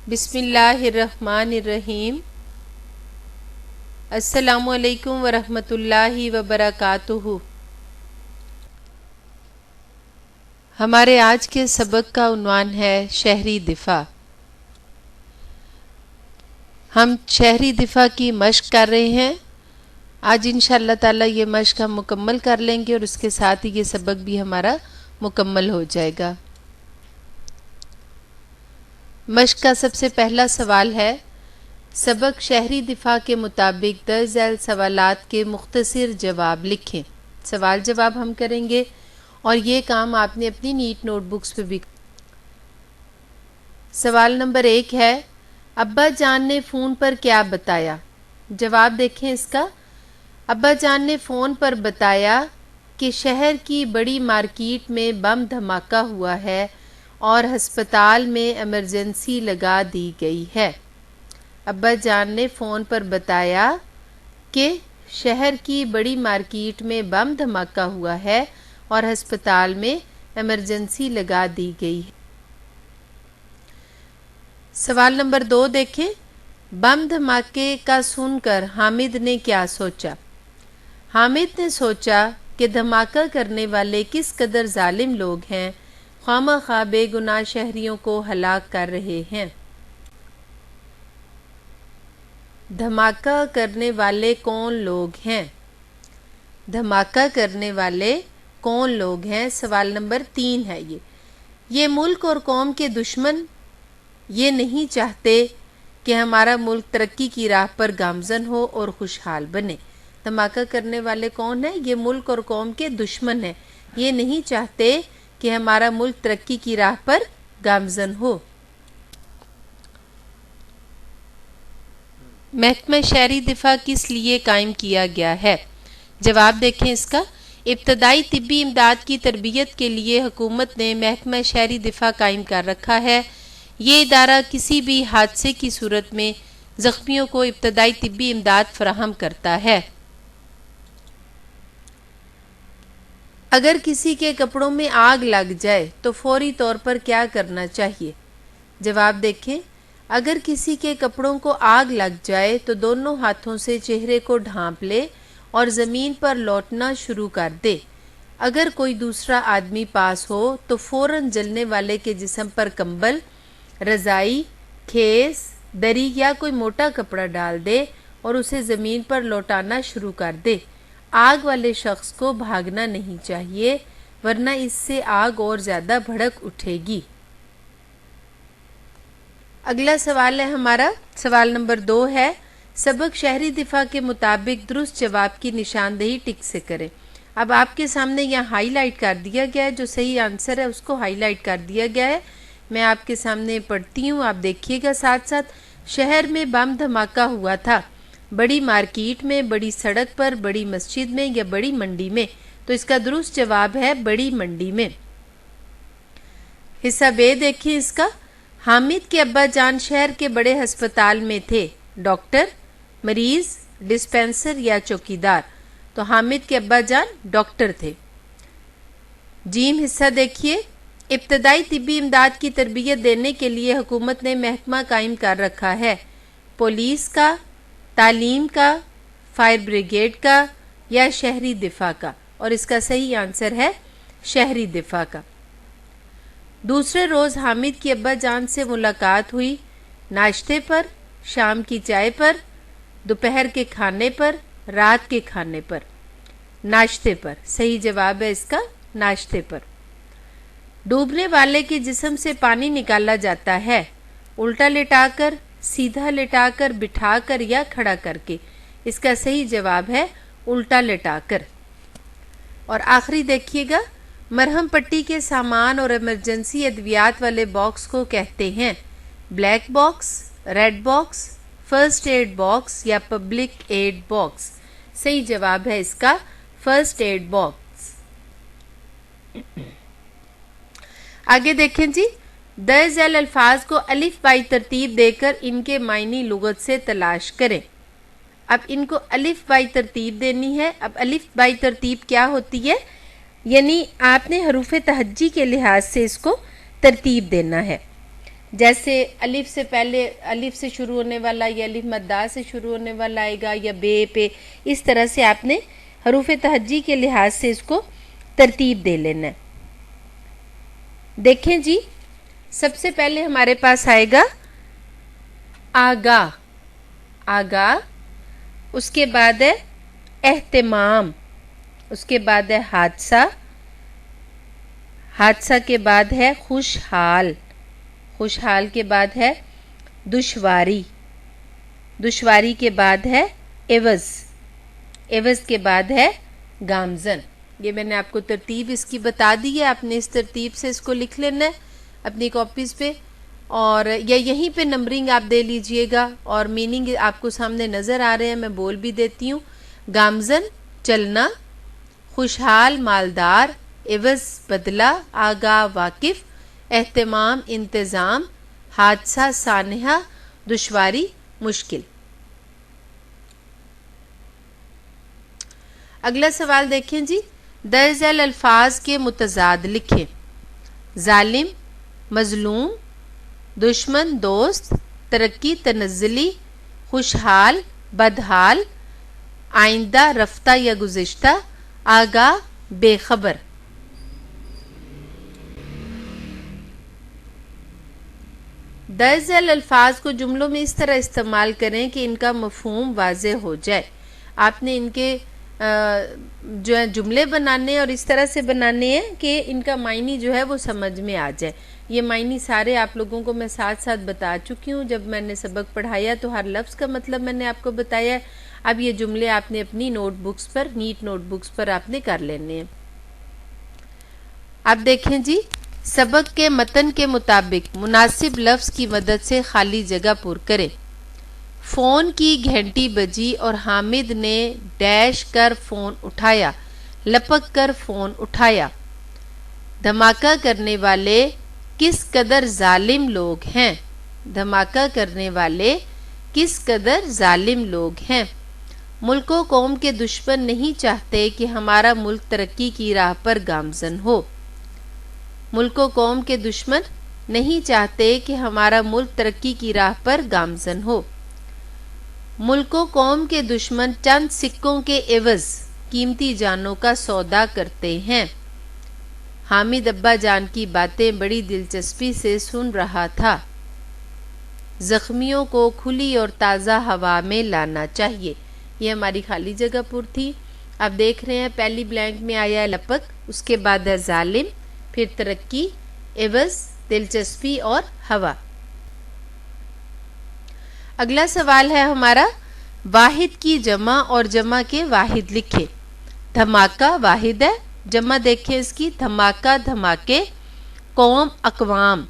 بسم اللہ الرحمن الرحیم۔ السلام علیکم ورحمۃ اللہ وبرکاتہ۔ ہمارے آج کے سبق کا عنوان ہے شہری دفاع۔ ہم شہری دفاع کی مشق کر رہے ہیں۔ آج انشاءاللہ تعالی یہ مشق ہم مکمل کر لیں گے اور اس کے ساتھ ہی یہ سبق بھی ہمارا مکمل ہو جائے گا۔ مشق کا سب سے پہلا سوال ہے، سبق شہری دفاع کے مطابق درج ذیل سوالات کے مختصر جواب لکھیں۔ سوال جواب ہم کریں گے اور یہ کام آپ نے اپنی نیٹ نوٹ بکس پہ بھی۔ سوال نمبر 1 ہے، ابا جان نے فون پر کیا بتایا؟ جواب دیکھیں اس کا۔ ابا جان نے فون پر بتایا کہ شہر کی بڑی مارکیٹ میں بم دھماکہ ہوا ہے اور ہسپتال میں ایمرجنسی لگا دی گئی ہے۔ ابا جان نے فون پر بتایا کہ شہر کی بڑی مارکیٹ میں بم دھماکہ ہوا ہے اور ہسپتال میں ایمرجنسی لگا دی گئی ہے۔ سوال نمبر 2 دیکھیں، بم دھماکے کا سن کر حامد نے کیا سوچا؟ حامد نے سوچا کہ دھماکہ کرنے والے کس قدر ظالم لوگ ہیں، خواہ خواہ بے گناہ شہریوں کو ہلاک کر رہے ہیں۔ دھماکہ کرنے والے کون لوگ ہیں؟ دھماکہ کرنے والے کون لوگ ہیں؟ سوال نمبر 3 ہے یہ ملک اور قوم کے دشمن یہ نہیں چاہتے کہ ہمارا ملک ترقی کی راہ پر گامزن ہو اور خوشحال بنے۔ دھماکہ کرنے والے کون ہیں؟ یہ ملک اور قوم کے دشمن ہیں، یہ نہیں چاہتے کہ ہمارا ملک ترقی کی راہ پر گامزن ہو۔ محکمہ شہری دفاع کس لیے قائم کیا گیا ہے؟ جواب دیکھیں اس کا۔ ابتدائی طبی امداد کی تربیت کے لیے حکومت نے محکمہ شہری دفاع قائم کر رکھا ہے۔ یہ ادارہ کسی بھی حادثے کی صورت میں زخمیوں کو ابتدائی طبی امداد فراہم کرتا ہے۔ اگر کسی کے کپڑوں میں آگ لگ جائے تو فوری طور پر کیا کرنا چاہیے؟ جواب دیکھیں، اگر کسی کے کپڑوں کو آگ لگ جائے تو دونوں ہاتھوں سے چہرے کو ڈھانپ لے اور زمین پر لوٹنا شروع کر دے۔ اگر کوئی دوسرا آدمی پاس ہو تو فوراً جلنے والے کے جسم پر کمبل، رضائی، کھیس، دری یا کوئی موٹا کپڑا ڈال دے اور اسے زمین پر لوٹانا شروع کر دے۔ آگ والے شخص کو بھاگنا نہیں چاہیے ورنہ اس سے آگ اور زیادہ بھڑک اٹھے گی۔ اگلا سوال ہے ہمارا، سوال نمبر 2 ہے، سبق شہری دفاع کے مطابق درست جواب کی نشاندہی ٹک سے کریں۔ اب آپ کے سامنے یہاں ہائی لائٹ کر دیا گیا ہے، جو صحیح آنسر ہے اس کو ہائی لائٹ کر دیا گیا ہے۔ میں آپ کے سامنے پڑھتی ہوں، آپ دیکھیے گا ساتھ ساتھ۔ شہر میں بم دھماکہ ہوا تھا، بڑی مارکیٹ میں، بڑی سڑک پر، بڑی مسجد میں یا بڑی منڈی میں؟ تو اس کا درست جواب ہے بڑی منڈی میں۔ حصہ بے دیکھیں اس کا۔ حامد کے ابا جان شہر کے بڑے ہسپتال میں تھے، ڈاکٹر، مریض، ڈسپینسر یا چوکیدار؟ تو حامد کے ابا جان ڈاکٹر تھے۔ جیم حصہ دیکھیے، ابتدائی طبی امداد کی تربیت دینے کے لیے حکومت نے محکمہ قائم کر رکھا ہے، پولیس کا، تعلیم کا، فائر بریگیڈ کا یا شہری دفاع کا؟ اور اس کا صحیح آنسر ہے شہری دفاع کا۔ دوسرے روز حامد کی ابا جان سے ملاقات ہوئی، ناشتے پر، شام کی چائے پر، دوپہر کے کھانے پر، رات کے کھانے پر؟ ناشتے پر، صحیح جواب ہے اس کا ناشتے پر۔ ڈوبنے والے کے جسم سے پانی نکالا جاتا ہے، الٹا لٹا کر، سیدھا لٹا کر، بٹھا کر یا کھڑا کر کے؟ اس کا صحیح جواب ہے الٹا لٹا کر۔ اور آخری دیکھیے گا، مرہم پٹی کے سامان اور ایمرجنسی ادویات والے باکس کو کہتے ہیں، black box, red box, first aid box یا پبلک ایڈ باکس؟ صحیح جواب ہے اس کا فرسٹ ایڈ باکس۔ آگے دیکھیں جی، درج ذیل الفاظ کو الف بائی ترتیب دے کر ان کے معنی لغت سے تلاش کریں۔ اب ان کو الف بائی ترتیب دینی ہے۔ اب الف بائی ترتیب کیا ہوتی ہے؟ یعنی آپ نے حروف تہجی کے لحاظ سے اس کو ترتیب دینا ہے۔ جیسے الف سے پہلے الف سے شروع ہونے والا یا الف مدہ سے شروع ہونے والا آئے گا یا بے پہ، اس طرح سے آپ نے حروف تہجی کے لحاظ سے اس کو ترتیب دے لینا ہے. دیکھیں جی، سب سے پہلے ہمارے پاس آئے گا آگاہ. آگاہ، اس کے بعد ہے اہتمام، اس کے بعد ہے حادثہ، حادثہ کے بعد ہے خوشحال، خوشحال کے بعد ہے دشواری، دشواری کے بعد ہے عوض، عوض کے بعد ہے گامزن. یہ میں نے آپ کو ترتیب اس کی بتا دی ہے، آپ نے اس ترتیب سے اس کو لکھ لینا ہے اپنی کاپیز پہ، اور یا یہیں پہ نمبرنگ آپ دے لیجئے گا، اور میننگ آپ کو سامنے نظر آ رہے ہیں، میں بول بھی دیتی ہوں. گامزن چلنا، خوشحال مالدار، عوض بدلہ، آگاہ واقف، اہتمام انتظام، حادثہ سانحہ، دشواری مشکل. اگلا سوال دیکھیں جی، درج ذیل الفاظ کے متضاد لکھیں. ظالم مظلوم، دشمن دوست، ترقی تنزلی، خوشحال بدحال، آئندہ رفتہ یا گزشتہ، آگاہ بے خبر. درج ذیل الفاظ کو جملوں میں اس طرح استعمال کریں کہ ان کا مفہوم واضح ہو جائے. آپ نے ان کے جو ہے جملے بنانے اور اس طرح سے بنانے ہیں کہ ان کا معنی جو ہے وہ سمجھ میں آ جائے. یہ معنی سارے آپ لوگوں کو میں ساتھ ساتھ بتا چکی ہوں، جب میں نے سبق پڑھایا تو ہر لفظ کا مطلب میں نے آپ کو بتایا ہے. اب یہ جملے آپ نے اپنی نوٹ بکس پر، نیٹ نوٹ بکس پر آپ نے کر لینے ہیں. اب دیکھیں جی، سبق کے متن کے مطابق مناسب لفظ کی مدد سے خالی جگہ پر کریں. فون کی گھنٹی بجی اور حامد نے ڈیش کر فون اٹھایا، لپک کر فون اٹھایا. دھماکہ کرنے والے کس قدر ظالم لوگ ہیں، دھماکہ کرنے والے کس قدر ظالم لوگ ہیں. ملک و قوم کے دشمن نہیں چاہتے کہ ہمارا ملک ترقی کی راہ پر گامزن ہو. ملک و قوم کے دشمن نہیں چاہتے کہ ہمارا ملک ترقی کی راہ پر گامزن ہو. ملک و قوم کے دشمن چند سکوں کے عوض قیمتی جانوں کا سودا کرتے ہیں. حامد ابا جان کی باتیں بڑی دلچسپی سے سن رہا تھا. زخمیوں کو کھلی اور تازہ ہوا میں لانا چاہیے. یہ ہماری خالی جگہ پر تھی. اب دیکھ رہے ہیں پہلی بلینک میں آیا ہے لپک، اس کے بعد ہے ظالم، پھر ترقی، عوض، دلچسپی اور ہوا. اگلا سوال ہے ہمارا، واحد کی جمع اور جمع کے واحد لکھیں. دھماکہ واحد ہے، جمع دیکھیں اس کی، دھماکہ دھماکے، قوم اقوام،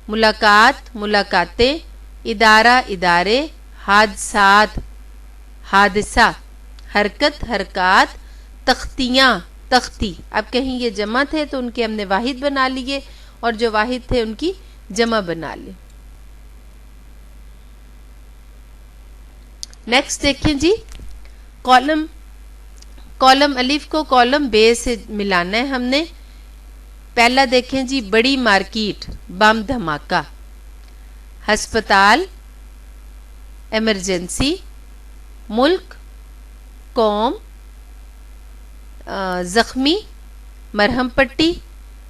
ملاقات ملاقاتیں، ادارہ ادارے، حادثات حادثہ، حرکت حرکات، تختیاں تختی. اب کہیں یہ جمع تھے تو ان کے ہم نے واحد بنا لیے، اور جو واحد تھے ان کی جمع بنا لی. نیکسٹ دیکھیں جی، کالم الف کو کالم بے سے ملانا ہے ہم نے. پہلا دیکھیں جی، بڑی مارکیٹ، بم دھماکہ. ہسپتال، ایمرجنسی. ملک، قوم، زخمی، مرہم پٹی.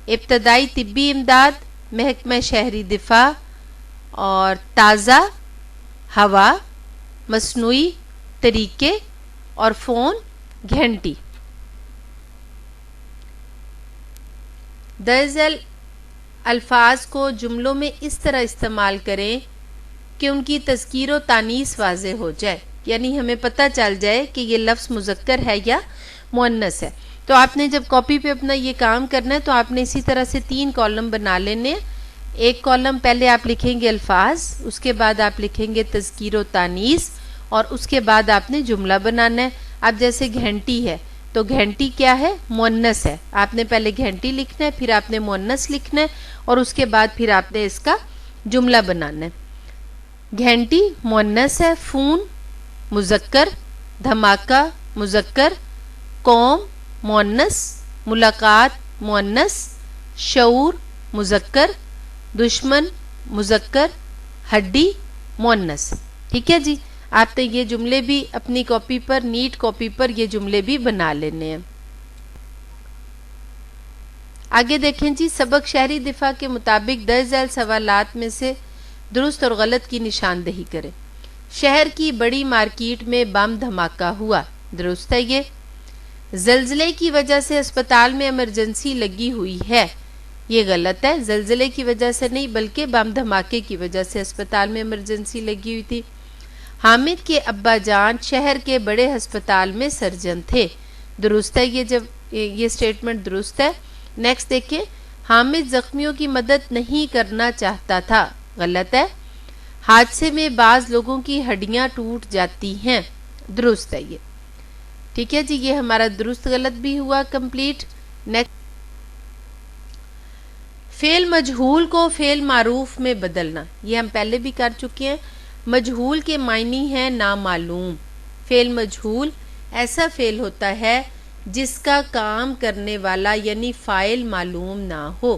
ابتدائی طبی امداد، محکمہ شہری دفاع. اور تازہ، ہوا، مصنوعی، طریقے. اور فون، گھنٹی. درج ذیل الفاظ کو جملوں میں اس طرح استعمال کریں کہ ان کی تذکیر و تانیث واضح ہو جائے، یعنی ہمیں پتہ چل جائے کہ یہ لفظ مذکر ہے یا مؤنث ہے. تو آپ نے جب کاپی پہ اپنا یہ کام کرنا ہے تو آپ نے اسی طرح سے 3 کالم بنا لینے. ایک کالم پہلے آپ لکھیں گے الفاظ، اس کے بعد آپ لکھیں گے تذکیر و تانیث، اور اس کے بعد آپ نے جملہ بنانا ہے. اب جیسے گھنٹی ہے تو گھنٹی کیا ہے؟ مؤنث ہے. آپ نے پہلے گھنٹی لکھنا ہے، پھر آپ نے مؤنث لکھنا ہے، اور اس کے بعد پھر آپ نے اس کا جملہ بنانا ہے. گھنٹی مؤنث ہے، فون مذکر، دھماکہ مذکر، قوم مؤنث، ملاقات مؤنث، شعور مذکر، دشمن مذکر, ہڈی, مؤنث. ٹھیک ہے جی, آپ نے یہ جملے بھی اپنی کاپی پر, نیٹ کاپی پر یہ جملے بھی بنا لینے ہیں. آگے دیکھیں جی, سبق شہری دفاع کے مطابق درج ذیل سوالات میں سے درست اور غلط کی نشاندہی کریں. شہر کی بڑی مارکیٹ میں بم دھماکہ ہوا. درست ہے یہ. زلزلے کی وجہ سے اسپتال میں ایمرجنسی لگی ہوئی ہے. یہ غلط ہے. زلزلے کی وجہ سے نہیں بلکہ بم دھماکے کی وجہ سے اسپتال میں ایمرجنسی لگی ہوئی تھی. حامد کے ابا جان شہر کے بڑے ہسپتال میں سرجن تھے. درست ہے یہ سٹیٹمنٹ درست ہے. نیکسٹ دیکھیں, حامد زخمیوں کی مدد نہیں کرنا چاہتا تھا. غلط ہے. حادثے میں بعض لوگوں کی ہڈیاں ٹوٹ جاتی ہیں. درست ہے یہ. ٹھیک ہے جی, یہ ہمارا درست غلط بھی ہوا کمپلیٹ. نیکسٹ, فعل مجہول کو فعل معروف میں بدلنا. یہ ہم پہلے بھی کر چکے ہیں. مجہول کے معنی ہیں نامعلوم. فعل مجہول ایسا فعل ہوتا ہے جس کا کام کرنے والا یعنی فاعل معلوم نہ ہو.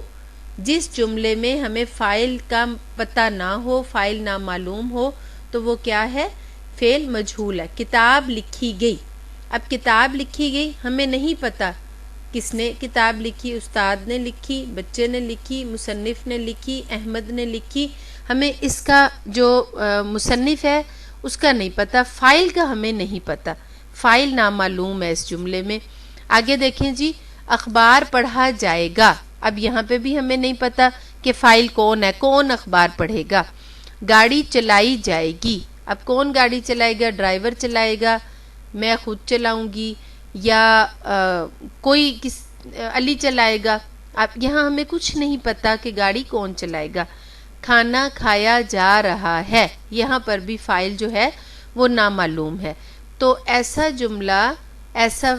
جس جملے میں ہمیں فاعل کا پتہ نہ ہو, فاعل نامعلوم ہو, تو وہ کیا ہے؟ فعل مجہول ہے. کتاب لکھی گئی. اب کتاب لکھی گئی, ہمیں نہیں پتہ کس نے کتاب لکھی. استاد نے لکھی, بچے نے لکھی, مصنف نے لکھی, احمد نے لکھی. ہمیں اس کا جو مصنف ہے اس کا نہیں پتہ, فاعل کا ہمیں نہیں پتہ. فاعل نامعلوم ہے اس جملے میں. آگے دیکھیں جی, اخبار پڑھا جائے گا. اب یہاں پہ بھی ہمیں نہیں پتہ کہ فاعل کون ہے, کون اخبار پڑھے گا. گاڑی چلائی جائے گی. اب کون گاڑی چلائے گا؟ ڈرائیور چلائے گا, میں خود چلاؤں گی, یا کوئی علی چلائے گا. اب یہاں ہمیں کچھ نہیں پتہ کہ گاڑی کون چلائے گا. کھانا کھایا جا رہا ہے, یہاں پر بھی فاعل جو ہے وہ نامعلوم ہے. تو ایسا جملہ, ایسا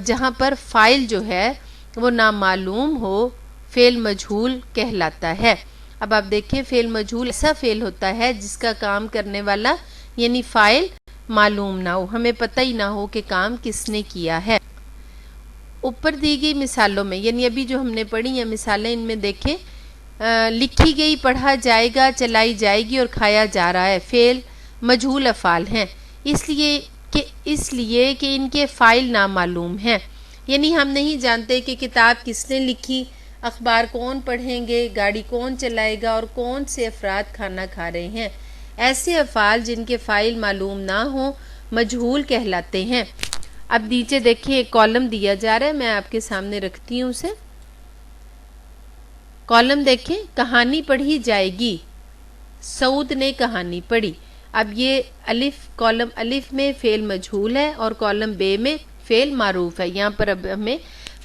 جہاں پر فاعل جو ہے وہ نامعلوم ہو, فعل مجہول کہلاتا ہے. اب آپ دیکھیں, فعل مجہول ایسا فعل ہوتا ہے جس کا کام کرنے والا یعنی فاعل معلوم نہ ہو, ہمیں پتہ ہی نہ ہو کہ کام کس نے کیا ہے. اوپر دی گئی مثالوں میں, یعنی ابھی جو ہم نے پڑھی ہیں مثالیں, ان میں دیکھیں لکھی گئی, پڑھا جائے گا, چلائی جائے گی اور کھایا جا رہا ہے, فعل مجہول افعال ہیں. اس لیے کہ ان کے فاعل نامعلوم ہیں. یعنی ہم نہیں جانتے کہ کتاب کس نے لکھی, اخبار کون پڑھیں گے, گاڑی کون چلائے گا, اور کون سے افراد کھانا کھا رہے ہیں. ایسے افعال جن کے فاعل معلوم نہ ہوں مجہول کہلاتے ہیں. اب نیچے دیکھیں ایک کالم دیا جا رہا ہے, میں آپ کے سامنے رکھتی ہوں اسے. کالم دیکھیں, کہانی پڑھی جائے گی. سعود نے کہانی پڑھی. اب یہ کالم الف میں فعل مجہول ہے اور کالم بے میں فعل معروف ہے. یہاں پر اب ہمیں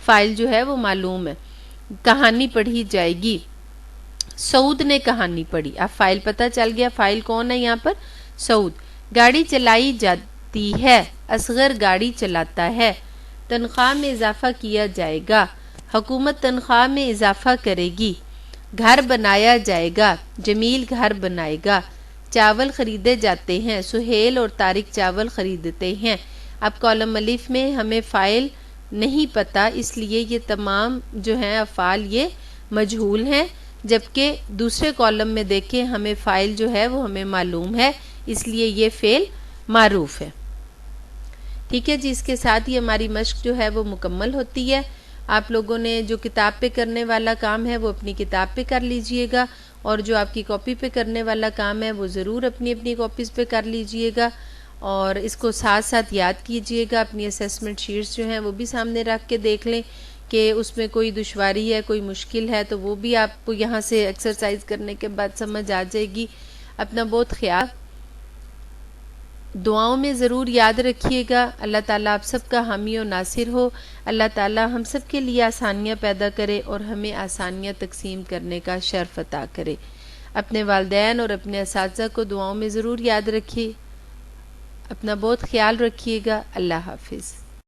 فاعل جو ہے وہ معلوم ہے. کہانی پڑھی جائے گی, سعود نے کہانی پڑھی. اب فاعل پتہ چل گیا, فاعل کون ہے یہاں پر؟ سعود. گاڑی چلائی جاتی ہے, اصغر گاڑی چلاتا ہے. تنخواہ میں اضافہ کیا جائے گا, حکومت تنخواہ میں اضافہ کرے گی. گھر بنایا جائے گا, جمیل گھر بنائے گا. چاول خریدے جاتے ہیں, سہیل اور طارق چاول خریدتے ہیں. اب کالم الف میں ہمیں فاعل نہیں پتہ, اس لیے یہ تمام جو ہیں افعال یہ مجہول ہیں. جبکہ دوسرے کالم میں دیکھیں ہمیں فاعل جو ہے وہ ہمیں معلوم ہے, اس لیے یہ فعل معروف ہے. ٹھیک ہے جی, اس کے ساتھ ہی ہماری مشق جو ہے وہ مکمل ہوتی ہے. آپ لوگوں نے جو کتاب پہ کرنے والا کام ہے وہ اپنی کتاب پہ کر لیجئے گا, اور جو آپ کی کاپی پہ کرنے والا کام ہے وہ ضرور اپنی اپنی کاپیز پہ کر لیجئے گا, اور اس کو ساتھ ساتھ یاد کیجئے گا. اپنی اسیسمنٹ شیٹس جو ہیں وہ بھی سامنے رکھ کے دیکھ لیں کہ اس میں کوئی دشواری ہے, کوئی مشکل ہے, تو وہ بھی آپ کو یہاں سے ایکسرسائز کرنے کے بعد سمجھ آ جائے گی. اپنا بہت خیال, دعاؤں میں ضرور یاد رکھیے گا. اللہ تعالیٰ آپ سب کا حامی و ناصر ہو. اللہ تعالیٰ ہم سب کے لیے آسانیاں پیدا کرے اور ہمیں آسانیاں تقسیم کرنے کا شرف عطا کرے. اپنے والدین اور اپنے اساتذہ کو دعاؤں میں ضرور یاد رکھیے. اپنا بہت خیال رکھیے گا. اللہ حافظ.